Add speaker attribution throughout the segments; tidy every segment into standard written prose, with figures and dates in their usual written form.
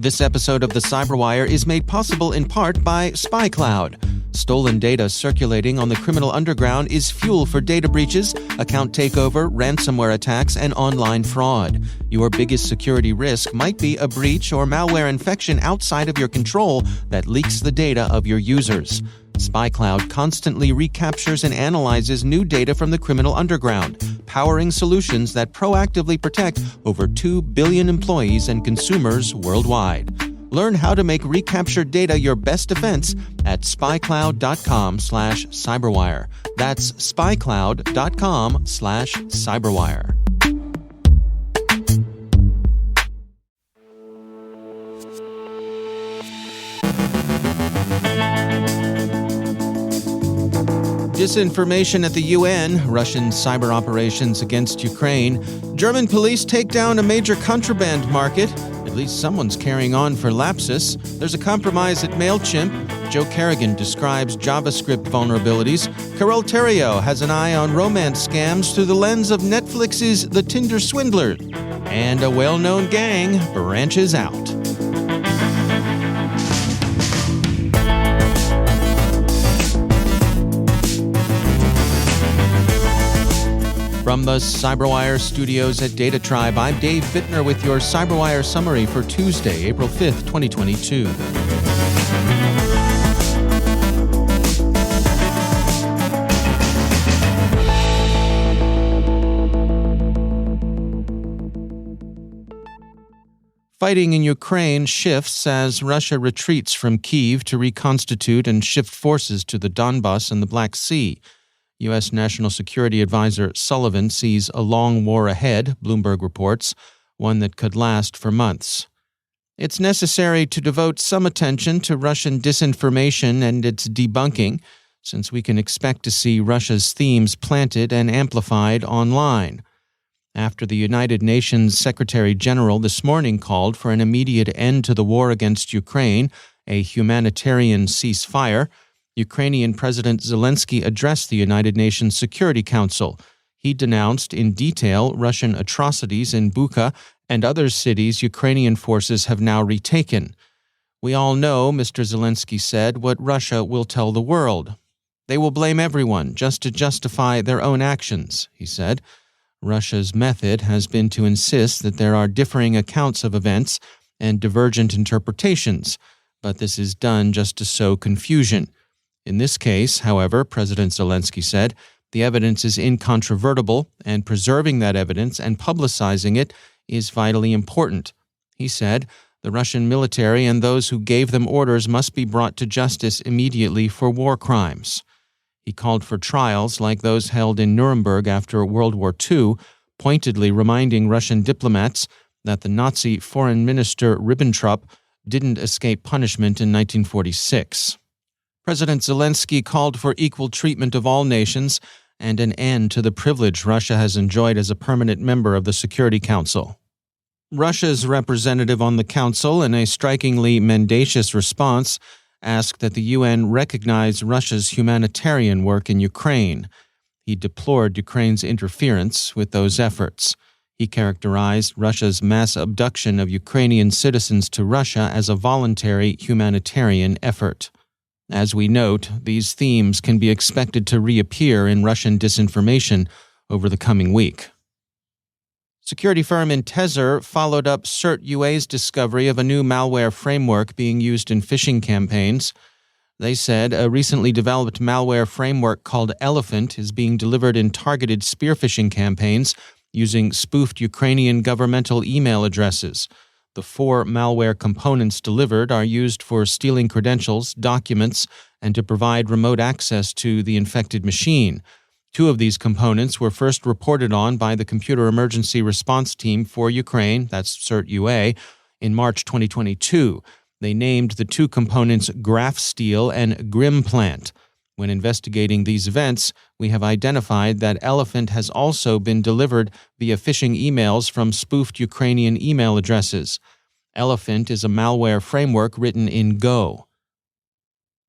Speaker 1: This episode of the CyberWire is made possible in part by SpyCloud. Stolen data circulating on the criminal underground is fuel for data breaches, account takeover, ransomware attacks, and online fraud. Your biggest security risk might be a breach or malware infection outside of your control that leaks the data of your users. SpyCloud constantly recaptures and analyzes new data from the criminal underground, powering solutions that proactively protect over 2 billion employees and consumers worldwide. Learn how to make recaptured data your best defense at spycloud.com/cyberwire. That's spycloud.com/cyberwire. Disinformation at the UN, Russian cyber operations against Ukraine, German police take down a major contraband market, at least someone's carrying on for Lapsus, there's a compromise at Mailchimp, Joe Carrigan describes JavaScript vulnerabilities, Carole Theriault has an eye on romance scams through the lens of Netflix's The Tinder Swindler, and a well-known gang branches out. From the CyberWire studios at Data Tribe, I'm Dave Bittner with your CyberWire summary for Tuesday, April 5th, 2022. Fighting in Ukraine shifts as Russia retreats from Kyiv to reconstitute and shift forces to the Donbas and the Black Sea. U.S. National Security Advisor Sullivan sees a long war ahead, Bloomberg reports, one that could last for months. It's necessary to devote some attention to Russian disinformation and its debunking, since we can expect to see Russia's themes planted and amplified online. After the United Nations Secretary General this morning called for an immediate end to the war against Ukraine, a humanitarian ceasefire, Ukrainian President Zelensky addressed the United Nations Security Council. He denounced in detail Russian atrocities in Bucha and other cities Ukrainian forces have now retaken. We all know, Mr. Zelensky said, what Russia will tell the world. They will blame everyone just to justify their own actions, he said. Russia's method has been to insist that there are differing accounts of events and divergent interpretations, but this is done just to sow confusion. In this case, however, President Zelensky said, the evidence is incontrovertible, and preserving that evidence and publicizing it is vitally important. He said, the Russian military and those who gave them orders must be brought to justice immediately for war crimes. He called for trials like those held in Nuremberg after World War II, pointedly reminding Russian diplomats that the Nazi Foreign Minister Ribbentrop didn't escape punishment in 1946. President Zelensky called for equal treatment of all nations and an end to the privilege Russia has enjoyed as a permanent member of the Security Council. Russia's representative on the Council, in a strikingly mendacious response, asked that the UN recognize Russia's humanitarian work in Ukraine. He deplored Ukraine's interference with those efforts. He characterized Russia's mass abduction of Ukrainian citizens to Russia as a voluntary humanitarian effort. As we note, these themes can be expected to reappear in Russian disinformation over the coming week. Security firm Intezer followed up CertUA's discovery of a new malware framework being used in phishing campaigns. They said a recently developed malware framework called Elephant is being delivered in targeted spear phishing campaigns using spoofed Ukrainian governmental email addresses. The 4 malware components delivered are used for stealing credentials, documents, and to provide remote access to the infected machine. 2 of these components were first reported on by the Computer Emergency Response Team for Ukraine, that's CertUA, in March 2022. They named the 2 components GraphSteal and Grimplant. When investigating these events, we have identified that Elephant has also been delivered via phishing emails from spoofed Ukrainian email addresses. Elephant is a malware framework written in Go.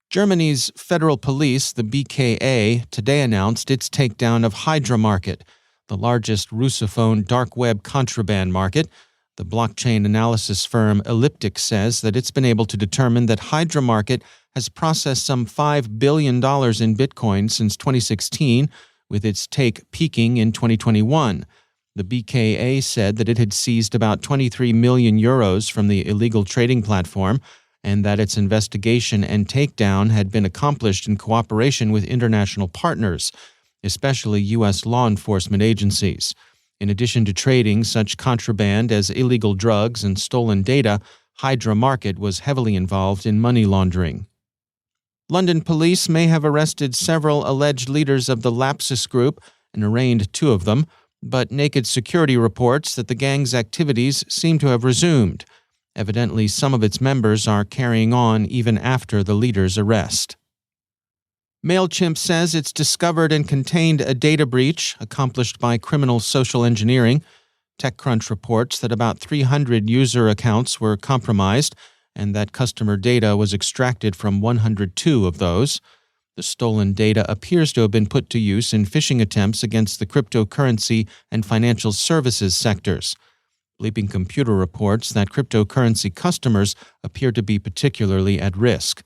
Speaker 1: Germany's federal police, the BKA, today announced its takedown of Hydra Market, the largest Russophone dark web contraband market. The blockchain analysis firm Elliptic says that it's been able to determine that Hydra Market has processed some $5 billion in Bitcoin since 2016, with its take peaking in 2021. The BKA said that it had seized about 23 million euros from the illegal trading platform, and that its investigation and takedown had been accomplished in cooperation with international partners, especially U.S. law enforcement agencies. In addition to trading such contraband as illegal drugs and stolen data, Hydra Market was heavily involved in money laundering. London police may have arrested several alleged leaders of the Lapsus group and arraigned 2 of them, but Naked Security reports that the gang's activities seem to have resumed. Evidently, some of its members are carrying on even after the leader's arrest. Mailchimp says it's discovered and contained a data breach accomplished by criminal social engineering. TechCrunch reports that about 300 user accounts were compromised and that customer data was extracted from 102 of those. The stolen data appears to have been put to use in phishing attempts against the cryptocurrency and financial services sectors. BleepingComputer reports that cryptocurrency customers appear to be particularly at risk.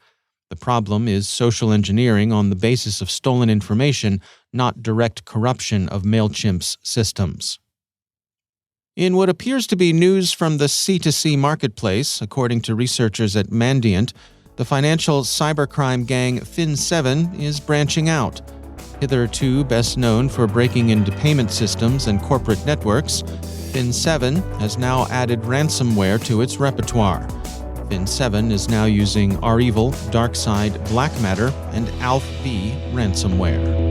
Speaker 1: The problem is social engineering on the basis of stolen information, not direct corruption of Mailchimp's systems. In what appears to be news from the C2C marketplace, according to researchers at Mandiant, the financial cybercrime gang Fin7 is branching out. Hitherto best known for breaking into payment systems and corporate networks, Fin7 has now added ransomware to its repertoire. Fin7 is now using REvil, DarkSide, Black Matter, and AlphaV ransomware.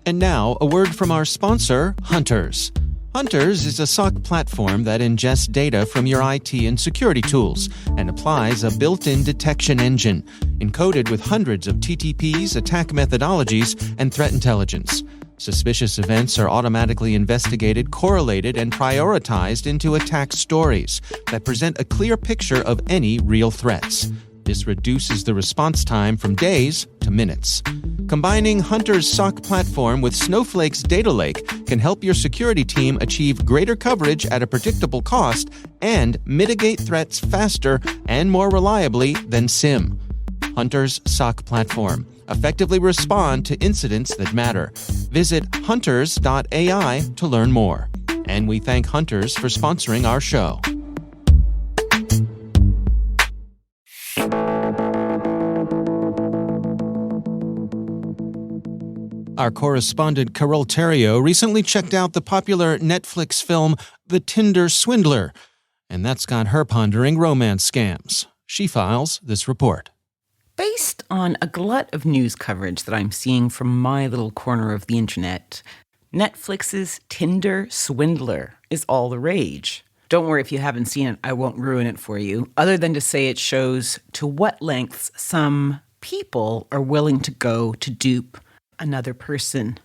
Speaker 1: And now, a word from our sponsor, Hunters. Hunters is a SOC platform that ingests data from your IT and security tools and applies a built-in detection engine, encoded with hundreds of TTPs, attack methodologies, and threat intelligence. Suspicious events are automatically investigated, correlated, and prioritized into attack stories that present a clear picture of any real threats. This reduces the response time from days to minutes. Combining Hunter's SOC platform with Snowflake's data lake can help your security team achieve greater coverage at a predictable cost and mitigate threats faster and more reliably than SIEM. Hunter's SOC platform. Effectively respond to incidents that matter. Visit hunters.ai to learn more. And we thank Hunters for sponsoring our show. Our correspondent Carole Theriault recently checked out the popular Netflix film The Tinder Swindler, and that's got her pondering romance scams. She files this report.
Speaker 2: Based on a glut of news coverage that I'm seeing from my little corner of the internet, Netflix's Tinder Swindler is all the rage. Don't worry if you haven't seen it, I won't ruin it for you, other than to say it shows to what lengths some people are willing to go to dupe another person.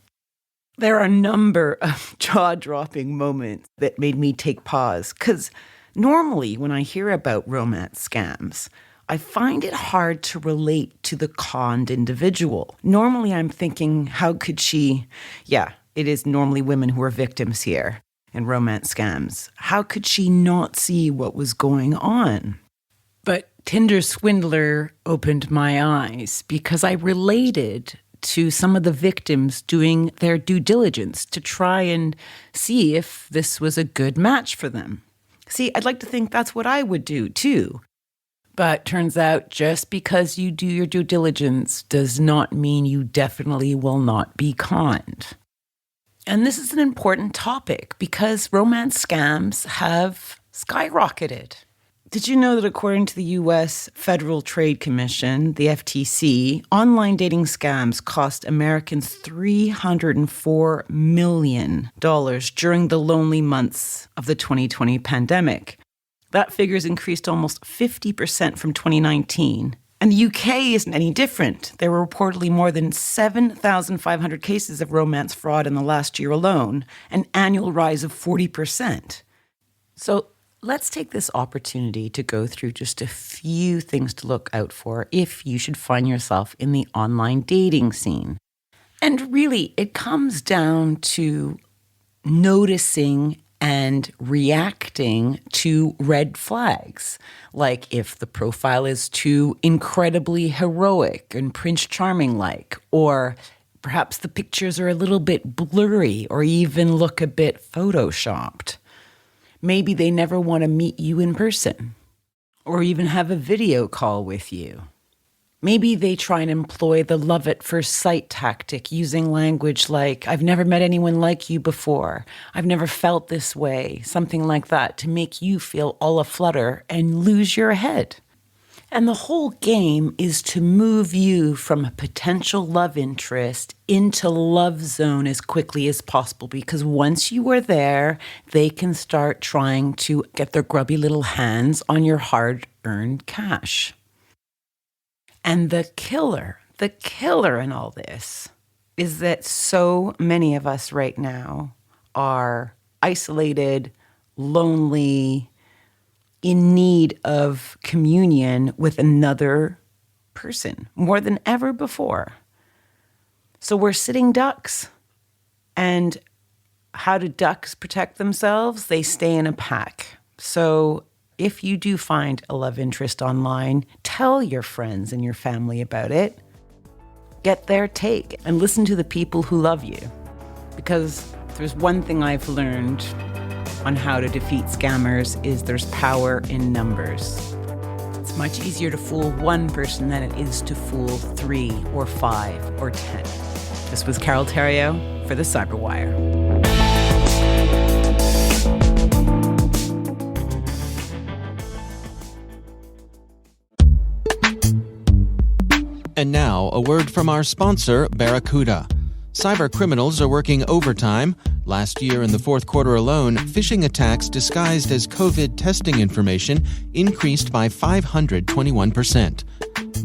Speaker 2: There are a number of jaw-dropping moments that made me take pause, because normally when I hear about romance scams, I find it hard to relate to the conned individual. Normally I'm thinking, how could she... Yeah, it is normally women who are victims here in romance scams. How could she not see what was going on? But Tinder Swindler opened my eyes because I related to some of the victims doing their due diligence to try and see if this was a good match for them. See, I'd like to think that's what I would do too. But turns out just because you do your due diligence does not mean you definitely will not be conned. And this is an important topic because romance scams have skyrocketed. Did you know that according to the U.S. Federal Trade Commission, the FTC, online dating scams cost Americans $304 million during the lonely months of the 2020 pandemic? That figure's increased almost 50% from 2019. And the UK isn't any different. There were reportedly more than 7,500 cases of romance fraud in the last year alone, an annual rise of 40%. So let's take this opportunity to go through just a few things to look out for if you should find yourself in the online dating scene. And really, it comes down to noticing and reacting to red flags. Like if the profile is too incredibly heroic and Prince Charming-like, or perhaps the pictures are a little bit blurry or even look a bit photoshopped. Maybe they never want to meet you in person or even have a video call with you. Maybe they try and employ the love at first sight tactic using language like, I've never met anyone like you before. I've never felt this way, something like that, to make you feel all aflutter and lose your head. And the whole game is to move you from a potential love interest into love zone as quickly as possible, because once you are there, they can start trying to get their grubby little hands on your hard-earned cash. And the killer in all this is that so many of us right now are isolated, lonely, in need of communion with another person more than ever before. So we're sitting ducks. And how do ducks protect themselves? They stay in a pack. So if you do find a love interest online, tell your friends and your family about it. Get their take and listen to the people who love you. Because if there's one thing I've learned on how to defeat scammers is there's power in numbers. It's much easier to fool one person than it is to fool 3 or 5 or 10. This was Carole Theriault for the CyberWire.
Speaker 1: And now, a word from our sponsor, Barracuda. Cyber criminals are working overtime. Last year, in the fourth quarter alone, phishing attacks disguised as COVID testing information increased by 521%.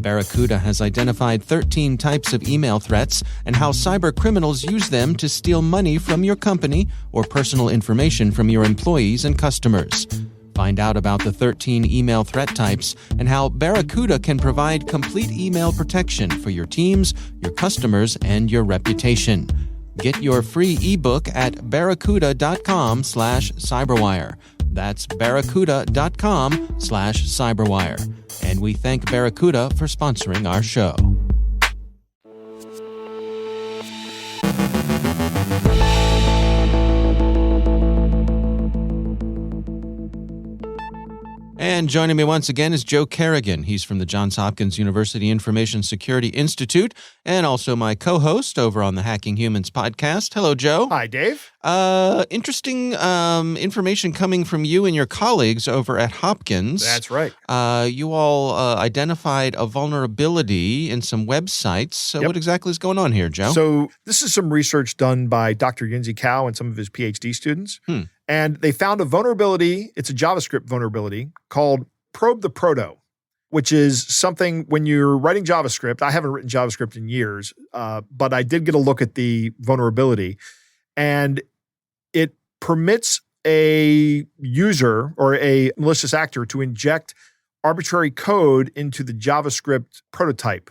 Speaker 1: Barracuda has identified 13 types of email threats and how cyber criminals use them to steal money from your company or personal information from your employees and customers. Find out about the 13 email threat types and how Barracuda can provide complete email protection for your teams, your customers, and your reputation. Get your free ebook at barracuda.com/cyberwire. That's barracuda.com/cyberwire. And we thank Barracuda for sponsoring our show. And joining me once again is Joe Carrigan. He's from the Johns Hopkins University Information Security Institute and also my co-host over on the Hacking Humans podcast. Hello, Joe.
Speaker 3: Hi, Dave.
Speaker 1: Interesting information coming from you and your colleagues over at Hopkins.
Speaker 3: That's right.
Speaker 1: You all identified a vulnerability in some websites. So What exactly is going on here, Joe?
Speaker 3: So this is some research done by Dr. Yunzi Cao and some of his PhD students. And they found a vulnerability. It's a JavaScript vulnerability called Probe the Proto, which is something when you're writing JavaScript. I haven't written JavaScript in years, but I did get a look at the vulnerability. And it permits a user or a malicious actor to inject arbitrary code into the JavaScript prototype,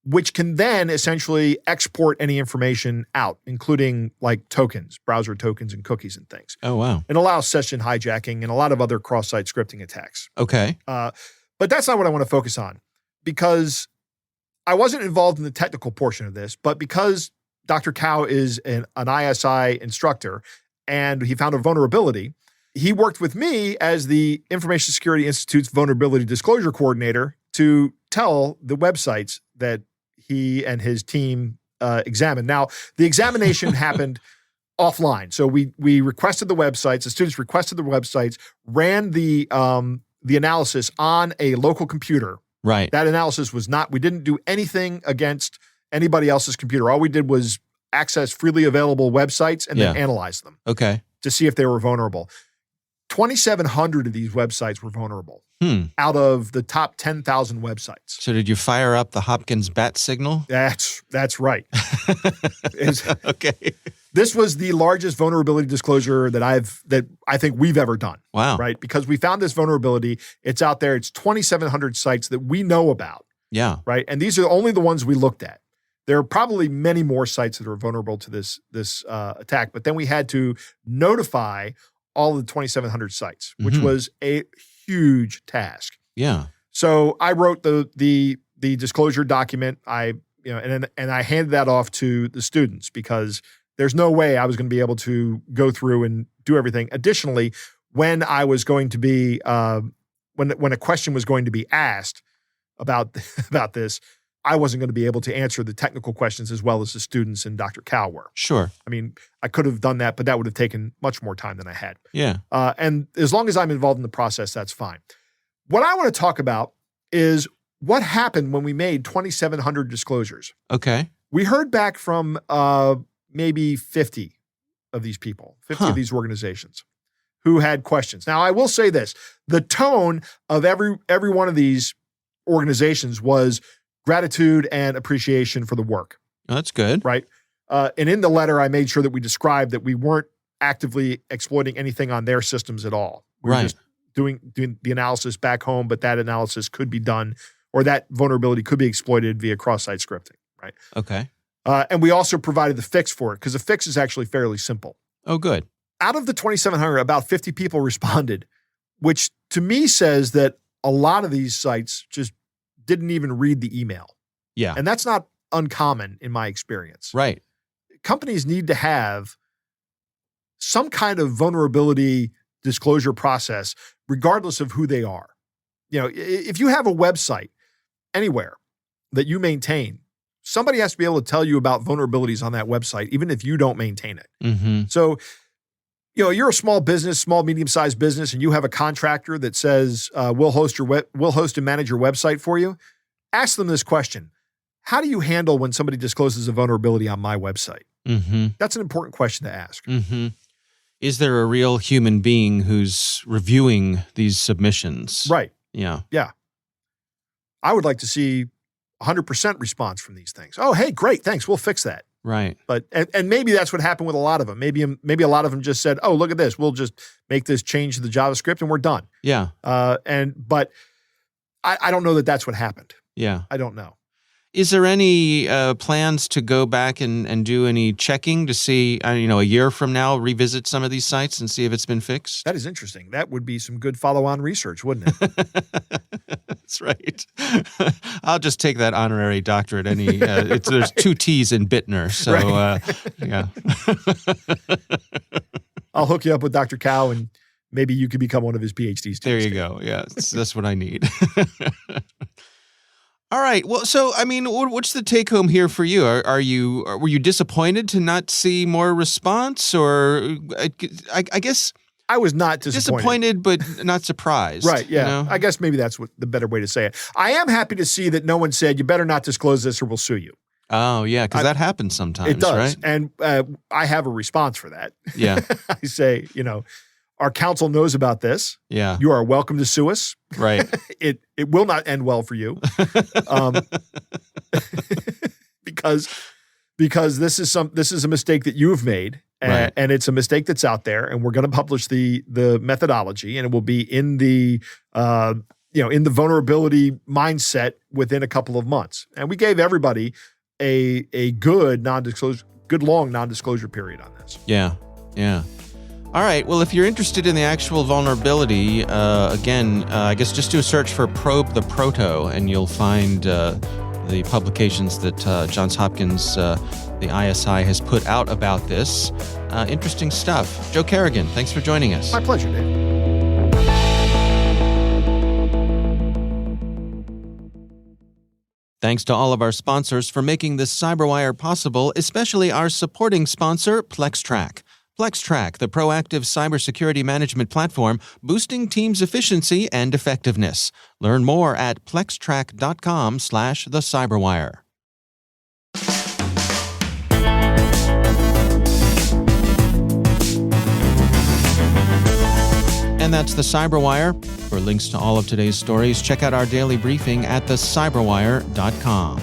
Speaker 3: which can then essentially export any information out, including like tokens, browser tokens and cookies and things.
Speaker 1: Oh, wow.
Speaker 3: It allows session hijacking and a lot of other cross-site scripting attacks.
Speaker 1: Okay.
Speaker 3: But that's not what I want to focus on, because I wasn't involved in the technical portion of this, but because Dr. Cao is an ISI instructor and he found a vulnerability, he worked with me as the Information Security Institute's vulnerability disclosure coordinator to tell the websites that he and his team examined. Now, the examination happened offline. So we requested the websites, the students requested the websites, ran the analysis on a local computer.
Speaker 1: Right.
Speaker 3: That analysis was not, we didn't do anything against anybody else's computer. All we did was access freely available websites and then analyze them.
Speaker 1: Okay.
Speaker 3: To see if they were vulnerable. 2,700 of these websites were vulnerable out of the top 10,000 websites.
Speaker 1: So did you fire up the Hopkins bat signal?
Speaker 3: That's right.
Speaker 1: Okay.
Speaker 3: This was the largest vulnerability disclosure that I think we've ever done.
Speaker 1: Wow.
Speaker 3: Right? Because we found this vulnerability. It's out there. It's 2,700 sites that we know about.
Speaker 1: Yeah.
Speaker 3: Right? And these are only the ones we looked at. There are probably many more sites that are vulnerable to this attack, but then we had to notify all of the 2,700 sites, which was a huge task.
Speaker 1: Yeah.
Speaker 3: So I wrote the disclosure document. And I handed that off to the students because there's no way I was going to be able to go through and do everything. Additionally, when I was going to be when a question was going to be asked about this, I wasn't going to be able to answer the technical questions as well as the students and Dr. Cal were.
Speaker 1: Sure.
Speaker 3: I mean, I could have done that, but that would have taken much more time than I had.
Speaker 1: Yeah.
Speaker 3: And as long as I'm involved in the process, that's fine. What I want to talk about is what happened when we made 2,700 disclosures.
Speaker 1: Okay.
Speaker 3: We heard back from maybe 50 of these people, 50 of these organizations who had questions. Now, I will say this. The tone of every one of these organizations was gratitude and appreciation for the work.
Speaker 1: Oh, that's good.
Speaker 3: Right? And in the letter, I made sure that we described that we weren't actively exploiting anything on their systems at all. We were just doing the analysis back home, but that analysis could be done, or that vulnerability could be exploited via cross-site scripting, right?
Speaker 1: Okay.
Speaker 3: And we also provided the fix for it because the fix is actually fairly simple.
Speaker 1: Oh, good.
Speaker 3: Out of the 2,700, about 50 people responded, which to me says that a lot of these sites just didn't even read the email.
Speaker 1: Yeah.
Speaker 3: And that's not uncommon in my experience.
Speaker 1: Right.
Speaker 3: Companies need to have some kind of vulnerability disclosure process, regardless of who they are. You know, if you have a website anywhere that you maintain, somebody has to be able to tell you about vulnerabilities on that website, even if you don't maintain it.
Speaker 1: Mm-hmm.
Speaker 3: So, you know, you're a small business, small, medium-sized business, and you have a contractor that says, we'll host and manage your website for you. Ask them this question. How do you handle when somebody discloses a vulnerability on my website?
Speaker 1: Mm-hmm.
Speaker 3: That's an important question to ask.
Speaker 1: Mm-hmm. Is there a real human being who's reviewing these submissions?
Speaker 3: Right.
Speaker 1: Yeah.
Speaker 3: Yeah. I would like to see 100% response from these things. Oh, hey, great, thanks. We'll fix that.
Speaker 1: Right.
Speaker 3: But and maybe that's what happened with a lot of them. Maybe a lot of them just said, "Oh, look at this. We'll just make this change to the JavaScript and we're done."
Speaker 1: Yeah.
Speaker 3: But I don't know that that's what happened.
Speaker 1: Yeah.
Speaker 3: I don't know.
Speaker 1: Is there any plans to go back and do any checking to see, a year from now, revisit some of these sites and see if it's been fixed?
Speaker 3: That is interesting. That would be some good follow-on research, wouldn't it?
Speaker 1: That's right. I'll just take that honorary doctorate. There's 2 T's in Bittner, so yeah.
Speaker 3: I'll hook you up with Dr. Cow, and maybe you could become one of his PhD students.
Speaker 1: There you go. Yeah, that's what I need. All right. Well, so what's the take home here for you? Were you disappointed to not see more response, or I guess
Speaker 3: I was not disappointed,
Speaker 1: but not surprised.
Speaker 3: Right. Yeah.
Speaker 1: You know?
Speaker 3: I guess maybe that's the better way to say it. I am happy to see that no one said you better not disclose this or we'll sue you.
Speaker 1: Oh yeah, because that happens sometimes.
Speaker 3: It does,
Speaker 1: right?
Speaker 3: and I have a response for that.
Speaker 1: Yeah.
Speaker 3: I say, our counsel knows about this.
Speaker 1: Yeah.
Speaker 3: You are welcome to sue us.
Speaker 1: Right.
Speaker 3: It will not end well for you. Because this is a mistake that you've made, and it's a mistake that's out there, and we're going to publish the methodology, and it will be in the in the vulnerability mindset within a couple of months. And we gave everybody a good long non-disclosure period on this.
Speaker 1: Yeah. Yeah. All right. Well, if you're interested in the actual vulnerability, again, I guess just do a search for Probe the Proto, and you'll find the publications that Johns Hopkins, the ISI, has put out about this. Interesting stuff. Joe Carrigan, thanks for joining us.
Speaker 3: My pleasure, Dave.
Speaker 1: Thanks to all of our sponsors for making this CyberWire possible, especially our supporting sponsor, PlexTrack. PlexTrack, the proactive cybersecurity management platform, boosting teams' efficiency and effectiveness. Learn more at plextrack.com/thecyberwire. And that's the CyberWire. For links to all of today's stories, check out our daily briefing at thecyberwire.com.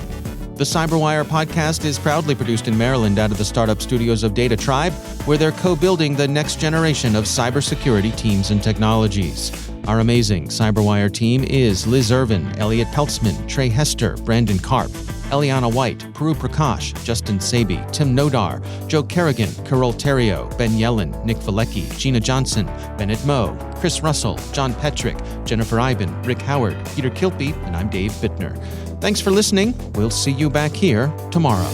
Speaker 1: The CyberWire podcast is proudly produced in Maryland out of the startup studios of Data Tribe, where they're co-building the next generation of cybersecurity teams and technologies. Our amazing CyberWire team is Liz Irvin, Elliot Peltzman, Trey Hester, Brandon Karp, Eliana White, Puru Prakash, Justin Sabi, Tim Nodar, Joe Carrigan, Carole Theriault, Ben Yellen, Nick Valecki, Gina Johnson, Bennett Moe, Chris Russell, John Petrick, Jennifer Iben, Rick Howard, Peter Kilpe, and I'm Dave Bittner. Thanks for listening. We'll see you back here tomorrow.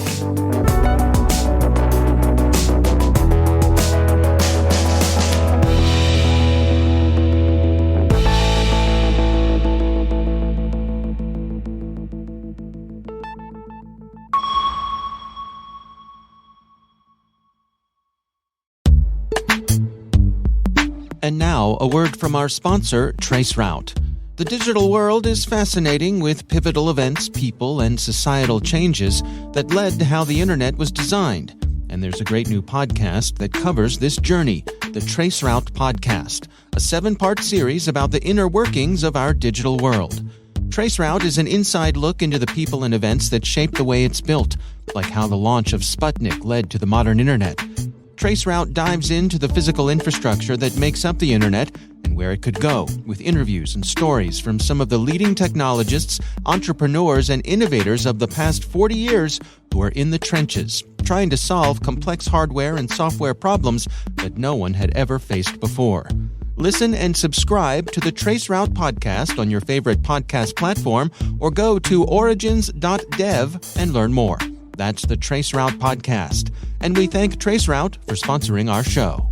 Speaker 1: And now, a word from our sponsor, Traceroute. The digital world is fascinating with pivotal events, people, and societal changes that led to how the internet was designed. And there's a great new podcast that covers this journey, the Traceroute Podcast, a 7-part series about the inner workings of our digital world. Traceroute is an inside look into the people and events that shape the way it's built, like how the launch of Sputnik led to the modern internet. Traceroute dives into the physical infrastructure that makes up the internet and where it could go, with interviews and stories from some of the leading technologists, entrepreneurs, and innovators of the past 40 years who are in the trenches, trying to solve complex hardware and software problems that no one had ever faced before. Listen and subscribe to the Traceroute podcast on your favorite podcast platform, or go to origins.dev and learn more. That's the Traceroute podcast. And we thank Traceroute for sponsoring our show.